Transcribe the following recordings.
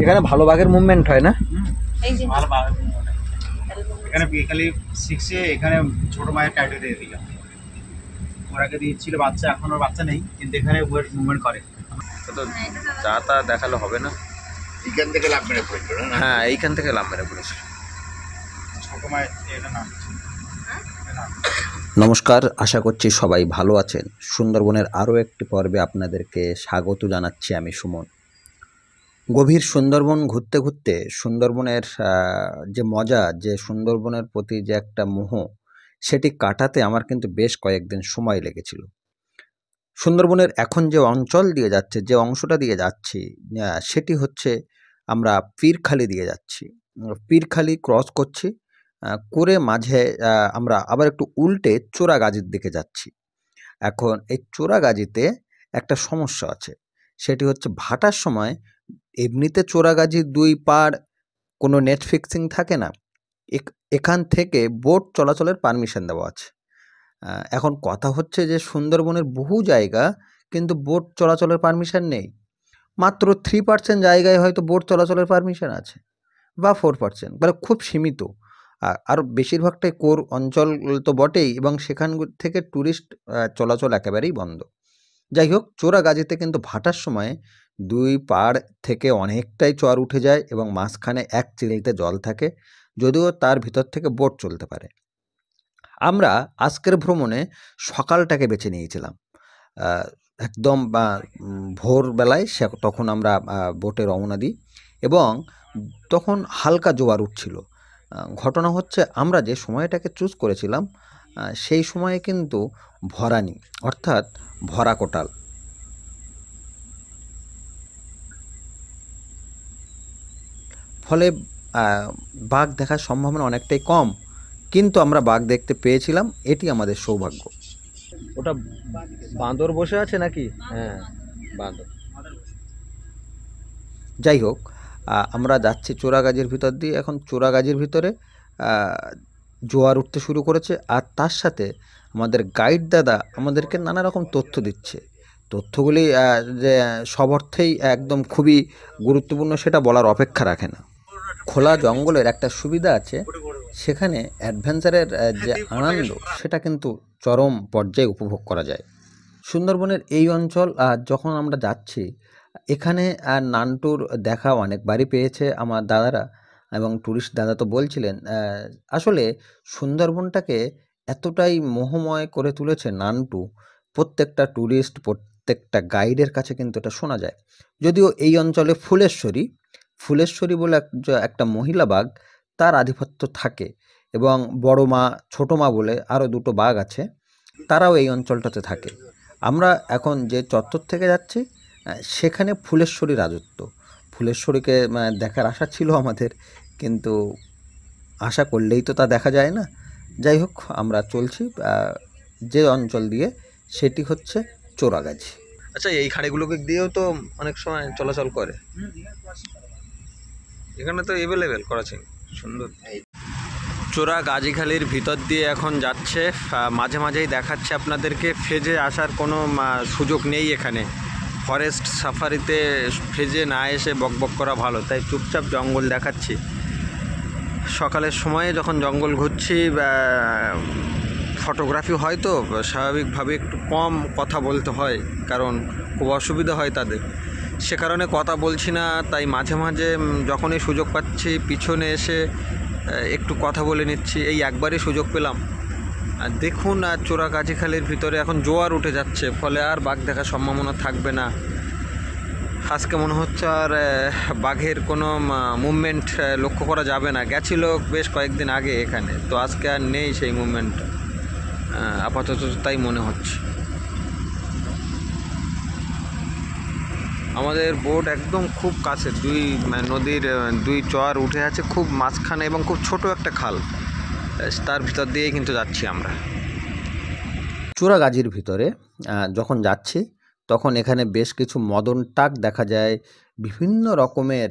এখানে ভালো বাঘের মুভমেন্ট হয় না? এই যে ভালো ভালো এখানে বিকালে 6 এখানে ছোট মায়ের টাইটল দিয়ে দিলাম। ওর আগে দিয়েছিল বাচ্চা, এখন ওর বাচ্চা নেই, কিন্তু এখানে মুভমেন্ট করে। তো যা তা দেখালে হবে না। এখান থেকে লাভ মেরে পড়েছিল না? হ্যাঁ, এইখান থেকে লাভ মেরে পড়েছিল। ছোট মায়ের এটা নাম। নমস্কার, আশা করছি সবাই ভালো আছেন। সুন্দরবনের আরও একটি পর্বে আপনাদেরকে স্বাগত জানাচ্ছি। আমি সুমন। গভীর সুন্দরবন ঘুরতে ঘুরতে সুন্দরবনের যে মজা, যে সুন্দরবনের প্রতি যে একটা মোহ, সেটি কাটাতে আমার কিন্তু বেশ কয়েকদিন সময় লেগেছিল। সুন্দরবনের এখন যে অঞ্চল দিয়ে যাচ্ছে, যে অংশটা দিয়ে যাচ্ছি, সেটি হচ্ছে আমরা পীরখালি দিয়ে যাচ্ছি। পীরখালি ক্রস করছি, করে মাঝে আমরা আবার একটু উল্টে চোরাগাজীর দিকে যাচ্ছি। এখন এই চোরাগাজীতে একটা সমস্যা আছে, সেটি হচ্ছে ভাটার সময় এমনিতে চোরাগাজীর দুই পাড় কোনো নেট ফিক্সিং থাকে না। এখান থেকে বোট চলাচলের পারমিশন দেওয়া আছে। এখন কথা হচ্ছে যে সুন্দরবনের বহু জায়গা কিন্তু বোট চলাচলের পারমিশন নেই। মাত্র 3% জায়গায় হয়তো বোট চলাচলের পারমিশন আছে, বা 4%, মানে খুব সীমিত। আর বেশিরভাগটাই কোর অঞ্চল তো বটেই, এবং সেখান থেকে ট্যুরিস্ট চলাচল একেবারেই বন্ধ। যাই হোক, চোরাগাজীতে কিন্তু ভাটার সময় দুই পাড় থেকে অনেকটাই চর উঠে যায় এবং মাঝখানে এক চিলতে জল থাকে, যদিও তার ভিতর থেকে বোট চলতে পারে। আমরা আজকের ভ্রমণে সকালটাকে বেছে নিয়েছিলাম। একদম ভোরবেলায় তখন আমরা বোটে রওনা দিই, এবং তখন হালকা জোয়ার উঠছিল। ঘটনা হচ্ছে, আমরা যে সময়টাকে চুজ করেছিলাম সেই সময়ে কিন্তু ভরানি, অর্থাৎ ভরা কোটাল। ফলে বাঘ দেখার সম্ভাবনা অনেকটাই কম, কিন্তু আমরা বাঘ দেখতে পেয়েছিলাম, এটি আমাদের সৌভাগ্য। ওটা বাঁদর বসে আছে নাকি? হ্যাঁ, বাঁদর। যাই হোক, আমরা যাচ্ছি চোরাগাজীর ভিতর দিয়ে। এখন চোরাগাজীর ভিতরে জোয়ার উঠতে শুরু করেছে, আর তার সাথে আমাদের গাইড দাদা আমাদেরকে নানা রকম তথ্য দিচ্ছে। তথ্যগুলি যে সব অর্থেই একদম খুবই গুরুত্বপূর্ণ সেটা বলার অপেক্ষা রাখে না। খোলা জঙ্গলের একটা সুবিধা আছে, সেখানে অ্যাডভেঞ্চারের যে আনন্দ সেটা কিন্তু চরম পর্যায়ে উপভোগ করা যায়। সুন্দরবনের এই অঞ্চল যখন আমরা যাচ্ছি, এখানে নান্টুর দেখা অনেকবারই পেয়েছে আমার দাদারা, এবং ট্যুরিস্ট দাদা তো বলছিলেন আসলে সুন্দরবনটাকে এতটাই মোহময় করে তুলেছে নান্টু। প্রত্যেকটা ট্যুরিস্ট, প্রত্যেকটা গাইডের কাছে কিন্তু এটা শোনা যায়। যদিও এই অঞ্চলে ফুলেশ্বরী বলে একটা মহিলা বাঘ, তার আধিপত্য থাকে, এবং বড় মা, ছোট মা বলে আরও দুটো বাঘ আছে, তারাও এই অঞ্চলটাতে থাকে। আমরা এখন যে চত্বর থেকে যাচ্ছি সেখানে ফুলেশ্বরী রাজত্ব। ফুলেশ্বরীকে দেখার আশা ছিল আমাদের, কিন্তু আশা করলেই তো তা দেখা যায় না। যাই হোক, আমরা চলছি যে অঞ্চল দিয়ে, সেটি হচ্ছে চোরাগাজী। আচ্ছা, এই খাড়িগুলোকে দিয়েও তো অনেক সময় চলাচল করে, এখানে তো অ্যাভেলেবেল করেছে। সুন্দর। চোরা গাজীখালির ভিতর দিয়ে এখন যাচ্ছে। মাঝে মাঝেই দেখাচ্ছে আপনাদেরকে, ফেজে আসার কোনো সুযোগ নেই এখানে। ফরেস্ট সাফারিতে ফেজে না এসে বকবক করা ভালো, তাই চুপচাপ জঙ্গল দেখাচ্ছি। সকালের সময়ে যখন জঙ্গল ঘুরছি, ফটোগ্রাফি হয়তো স্বাভাবিকভাবে একটু কম কথা বলতে হয়, কারণ খুব অসুবিধা হয় তাদের। সে কারণে কথা বলছি না, তাই মাঝে মাঝে যখনই সুযোগ পাচ্ছি পিছনে এসে একটু কথা বলে নিচ্ছি। এই একবারই সুযোগ পেলাম। আর দেখুন, আর চোরা গাজীখালির ভিতরে এখন জোয়ার উঠে যাচ্ছে, ফলে আর বাঘ দেখার সম্ভাবনা থাকবে না। আজকে মনে হচ্ছে আর বাঘের কোনো মুভমেন্ট লক্ষ্য করা যাবে না। গেছিল বেশ কয়েকদিন আগে এখানে, তো আজকে আর নেই সেই মুভমেন্ট আপাতত, তাই মনে হচ্ছে। আমাদের বোট একদম খুব কাছে, দুই নদীর দুই চর উঠে আছে খুব মাঝখানে, এবং খুব ছোট একটা খাল, তার ভিতর দিয়েই কিন্তু যাচ্ছি আমরা। চোরাগাজীর ভিতরে যখন যাচ্ছি, তখন এখানে বেশ কিছু মদন টাক দেখা যায়, বিভিন্ন রকমের।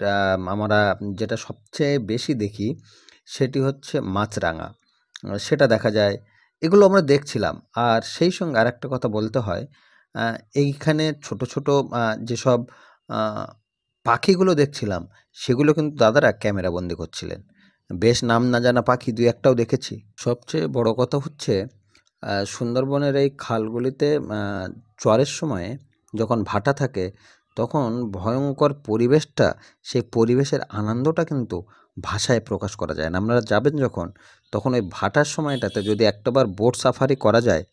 আমরা যেটা সবচেয়ে বেশি দেখি সেটি হচ্ছে মাছরাঙা, সেটা দেখা যায়। এগুলো আমরা দেখছিলাম। আর সেই সঙ্গে আরেকটা কথা বলতে হয়, এইখানে ছোট ছোট যেসব পাখিগুলো দেখছিলাম, সেগুলো কিন্তু দাদারা ক্যামেরাবন্দি করছিলেন। বেশ নাম না জানা পাখি দুই একটাও দেখেছি। সবচেয়ে বড় কথা হচ্ছে সুন্দরবনের এই খালগুলিতে চরের সময়ে যখন ভাটা থাকে, তখন ভয়ঙ্কর পরিবেশটা, সেই পরিবেশের আনন্দটা কিন্তু ভাষায় প্রকাশ করা যায় না। আপনারা যাবেন যখন, তখন ওই ভাটার সময়টাতে যদি একটাবার বোট সাফারি করা যায়,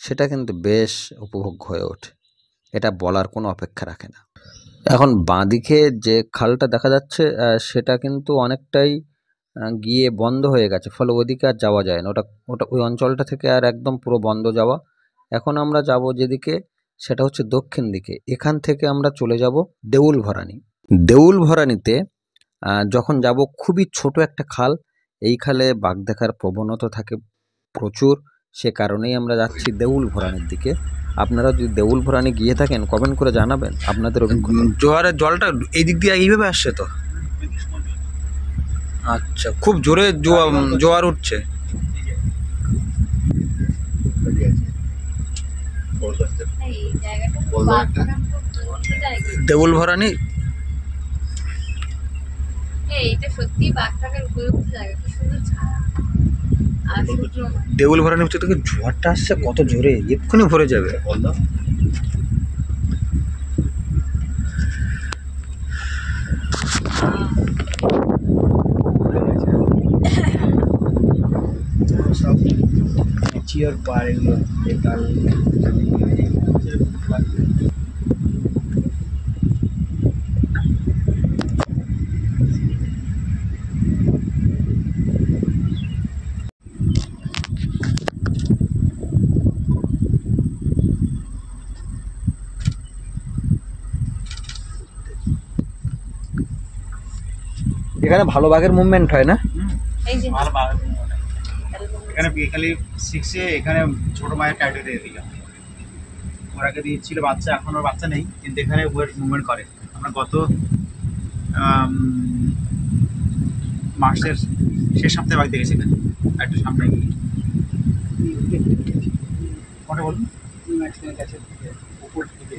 সেটা কিন্তু বেশ উপভোগ্য হয়ে ওঠে। এটা বলার কোনো অপেক্ষা রাখে না। এখন বাঁদিকে যে খালটা দেখা যাচ্ছে সেটা কিন্তু অনেকটাই গিয়ে বন্ধ হয়ে গেছে, ফলে ওদিকে আর যাওয়া যায় না। ওটা ওটা ওই অঞ্চলটা থেকে আর একদম পুরো বন্ধ যাওয়া। এখন আমরা যাব যেদিকে, সেটা হচ্ছে দক্ষিণ দিকে। এখান থেকে আমরা চলে যাব দেউল ভরানী। দেউল ভরানীতে যখন যাব, খুবই ছোট একটা খাল। এই খালে বাঘ দেখার প্রবণতা থাকে প্রচুর, সে কারণেই আমরা যাচ্ছি দেউল ভরানীর দিকে। আপনারা যদি দেউল ভরানী গিয়ে থাকেন, কমেন্ট করে জানাবেন আপনাদের অভিজ্ঞতা। জোয়ারের জলটা এই দিক দিয়ে এইভাবে আসছে তো? আচ্ছা, খুব জোরে জোয়ার উঠছে। দেউল ভরানী এটা সত্যি বাঘ থাকার উপযুক্ত জায়গা, কি সুন্দর ছায়া আর সূর্য। দেউল ভরানীর ভিতর থেকে জোয়ারটা আসছে কত জোরে, এক্ষুনি ভরে যাবে। সব চিয়ার পার এগুলো বেতাল। এখানে ভালো বাঘের মুভমেন্ট হয় না? এই যে ভালো বাঘ। এখানে বিকালে 6-এ এখানে ছোট মায়ের টাইটল দিয়ে দিলাম। ওর আগে দিয়েছিল বাচ্চা, এখন ওর বাচ্চা নেই, কিন্তু এখানে ওয়েট মুভমেন্ট করে। আমরা গত মার্চের শেষ সপ্তাহে বাঘ দেখেছি এখানে। একটু সামনে গিয়ে ওটা বলুন ম্যাক্সিমাম গাছের উপর থেকে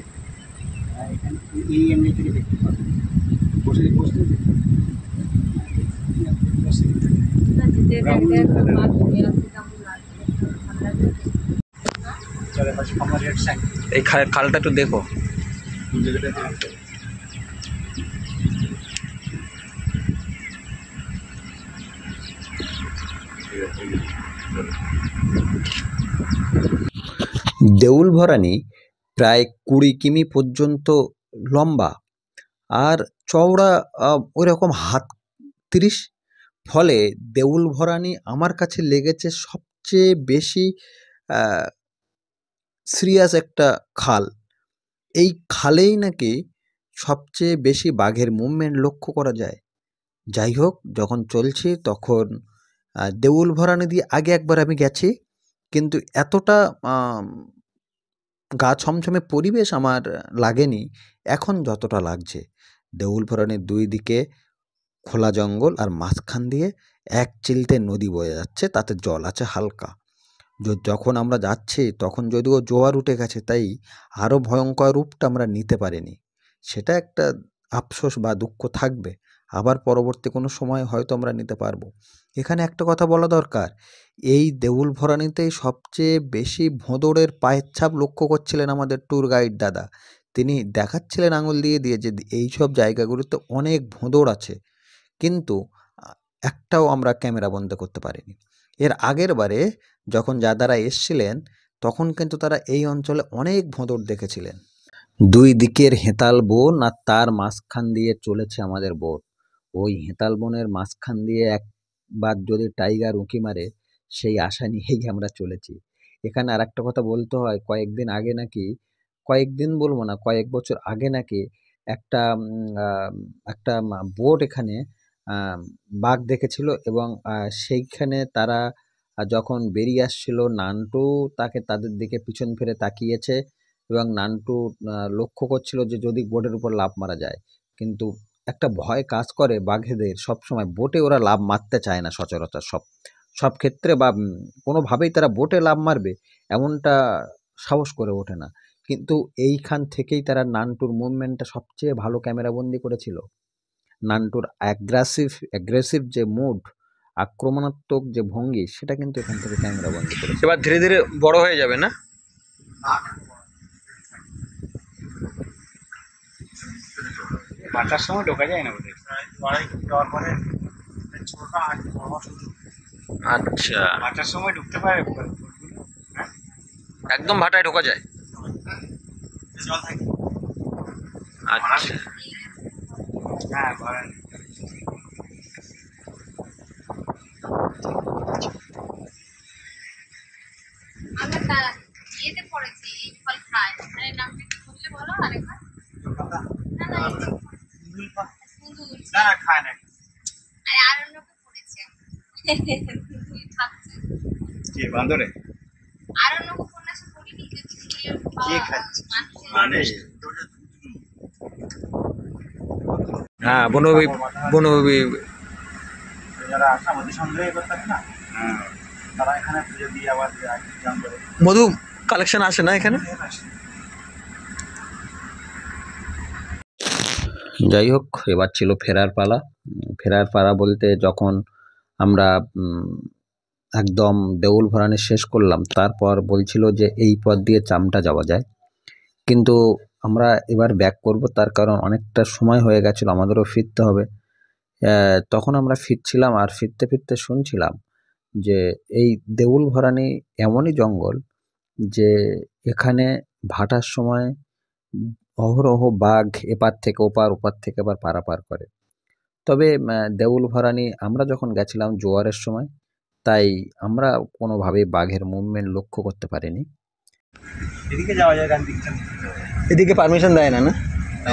এখানে এই এমনি থেকে দেখতে পাবেন। বসে বসতে না যেতে দেখতে বাঘ ঘুরে আসতে কেমন লাগছে, ভালো লাগছে। চলে পাশে কমলা রেড সাইড এই খালটা একটু দেখো। জায়গাটা দেউল ভরানী প্রায় 20 কিমি পর্যন্ত লম্বা, আর চওড়া ওইরকম হাত 30। ফলে দেউল ভরানী আমার কাছে লেগেছে সবচেয়ে বেশি সিরিয়াস একটা খাল। এই খালেই নাকি সবচেয়ে বেশি বাঘের মুভমেন্ট লক্ষ্য করা যায়। যাই হোক, যখন চলছি তখন দেউল ভরানী দিয়ে আগে একবার আমি গেছি, কিন্তু এতটা গা ছমছমে পরিবেশ আমার লাগেনি এখন যতটা লাগছে। দেউল ভরানীর দুই দিকে খোলা জঙ্গল, আর মাঝখান দিয়ে এক চিলতে নদী বয়ে যাচ্ছে, তাতে জল আছে হালকা। যখন আমরা যাচ্ছি তখন যদিও জোয়ার উঠে গেছে, তাই আরও ভয়ঙ্কর রূপটা আমরা নিতে পারিনি। সেটা একটা আফসোস বা দুঃখ থাকবে, আবার পরবর্তী কোনো সময় হয়তো আমরা নিতে পারবো। এখানে একটা কথা বলা দরকার, এই দেউল ভরানীতেই সবচেয়ে বেশি ভোঁদড়ের পায়ের ছাপ লক্ষ্য করছিলেন আমাদের ট্যুর গাইড দাদা। তিনি দেখাচ্ছিলেন আঙুল দিয়ে দিয়ে যে এইসব জায়গাগুলোতে অনেক ভোঁদড় আছে, কিন্তু আ একটাও আমরা ক্যামেরা বন্ধ করতে পারিনি। এর আগের বারে যখন দাদারা এসছিলেন, তখন কিন্তু তারা এই অঞ্চলে অনেক ভোঁদড় দেখেছিলেন। দুই দিকের হেতাল বন, আর তার মাঝখান দিয়ে চলেছে আমাদের বোট। ওই হেতাল বনের মাঝখান দিয়ে একবার যদি টাইগার উঁকি মারে, সেই আশা নিয়েই আমরা চলেছি। এখানে আরেকটা কথা বলতে হয়, কয়েকদিন আগে নাকি, কয়েকদিন বলবো না, কয়েক বছর আগে নাকি একটা একটা বোট এখানে আহ, বাঘ দেখেছিল, এবং সেইখানে তারা যখন বেরিয়ে আসছিল, নান্টু তাকে তাদের দিকে পিছন ফিরে তাকিয়েছে, এবং নান্টু লক্ষ্য করছিল যে যদি বোটের উপর লাফ মারা যায়। কিন্তু একটা ভয় কাজ করে বাঘেদের, সবসময় বোটে ওরা লাফ মারতে চায় না সচরাচর, সব সব ক্ষেত্রে, বা কোনোভাবেই তারা বোটে লাফ মারবে এমনটা সাহস করে ওঠে না। কিন্তু এইখান থেকেই তারা নান্টুর মুভমেন্টটা সবচেয়ে ভালো ক্যামেরাবন্দি করেছিল। নান্টুর অ্যাগ্রেসিভ যে মুড, আক্রমণাত্মক যে ভঙ্গি, সেটা কিন্তু এখান থেকে ক্যামেরাবন্দি করেছে। এবার ধীরে ধীরে বড় হয়ে যাবে না? বাটার সময় ঢোকা যায় না বোধ হয়, যাওয়ার পরে ছোটটা আর বড় সুযোগ। আচ্ছা, বাটার সময় ঢুকতে পারে। হ্যাঁ, একদম ভাটায় ঢোকা যায়। জল থাকে। আচ্ছা, হ্যাঁ ভরা নেই। আমরা ইয়েতে পড়েছি এই ফল খায়, আরে নামটা কি বললে বলো আরেকবার। না না কুন্দুল, না না খায় না। আরে আরণ্যকে পড়েছে কুন্দুল খাচ্ছে। কে বান্দরে? আরণ্যক উপন্যাসে পড়িনি যে কুন্দুলের কে খাচ্ছে? মানুষের মানে হ্যাঁ, বনবিবি যারা আসে আমাদের সন্দেহ করতে থাকে না, তারা এখানে পুজো দিয়ে আবার এক্সাম করে। মধু কালেকশন আসে না এখানে? যাই হোক, এবার ছিল ফেরার পালা। ফেরার পালা বলতে যখন আমরা একদম দেউল ভরানি শেষ করলাম, তারপর বলছিল যে এই পথ দিয়ে চামটা যাওয়া যায়, কিন্তু আমরা এবার ব্যাক করব, তার কারণ অনেকটা সময় হয়ে গেছিলো, আমাদেরও ফিরতে হবে। তখন আমরা ফিরছিলাম, আর ফিরতে ফিরতে শুনছিলাম যে এই দেউল ভরানি এমনই জঙ্গল যে এখানে ভাটার সময় অহরহ বাঘ এপার থেকে ওপার, ওপার থেকে আবার পারাপার করে। তবে দেউল ভরানি আমরা যখন গেছিলাম জোয়ারের সময়, তাই আমরা কোনোভাবেই বাঘের মুভমেন্ট লক্ষ্য করতে পারিনি। এদিকে যাওয়া যায়, গান দিকটা এদিকে পারমিশন দেয় না? না,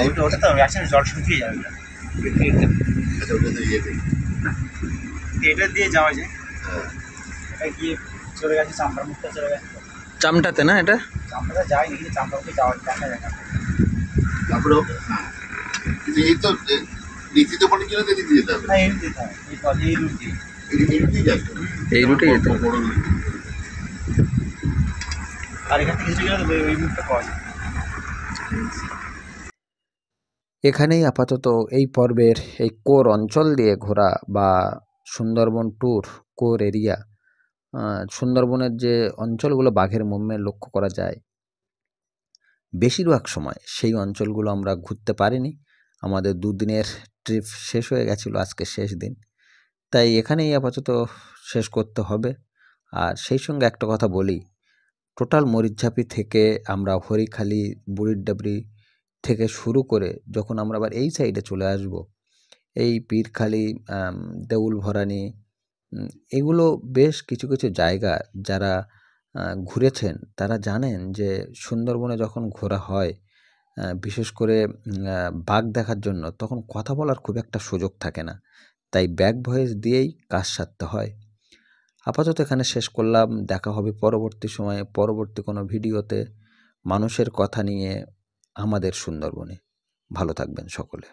ওটা ওটা তো আসলে জল শুকিয়ে যাবে। এটা দিয়ে যাওয়া যায়। এটা গিয়ে চলে গেছে চাম্পার মুখটা, চলে গেছে চামটাতে না? এটা চাম্পাটা যায়নি, কিন্তু চাম্পার মুখে যাওয়া দেখা যায় না। তারপরে এই তো নীতি তো পড়ে গেলে দিতে যেতে হবে। না, এই রুট দিতে হবে, এই পথে এই রুট দিয়ে। এই রুটেই যাবে, এই রুটে যেতে হবে। বড় রুট। আর এখান থেকে কিছু গেলে ওই রুটটা পাওয়া যায়। এখানেই আপাতত এই পর্বের এই কোর অঞ্চল দিয়ে ঘোরা বা সুন্দরবন ট্যুর কোর এরিয়া, সুন্দরবনের যে অঞ্চলগুলো বাঘের মুভমেন্ট লক্ষ্য করা যায়, বেশিরভাগ সময় সেই অঞ্চলগুলো আমরা ঘুরতে পারিনি। আমাদের দুদিনের ট্রিপ শেষ হয়ে গেছিলো, আজকে শেষ দিন, তাই এখানেই আপাতত শেষ করতে হবে। আর সেই সঙ্গে একটা কথা বলি, টোটাল মরিচঝাপি থেকে আমরা হরিখালি, বুড়ির ডাবরি থেকে শুরু করে যখন আমরা আবার এই সাইডে চলে আসব, এই পীরখালি, দেউল ভরানি, এগুলো বেশ কিছু কিছু জায়গা যারা ঘুরেছেন তারা জানেন যে সুন্দরবনে যখন ঘোরা হয়, বিশেষ করে বাঘ দেখার জন্য, তখন কথা বলার খুব একটা সুযোগ থাকে না, তাই ব্যাক ভয়েস দিয়েই কাজ সারতে হয়। আপাতত এখানে শেষ করলাম, দেখা হবে পরবর্তী সময়ে পরবর্তী কোনো ভিডিওতে মানুষের কথা নিয়ে আমাদের সুন্দরবনে। ভালো থাকবেন সকলে।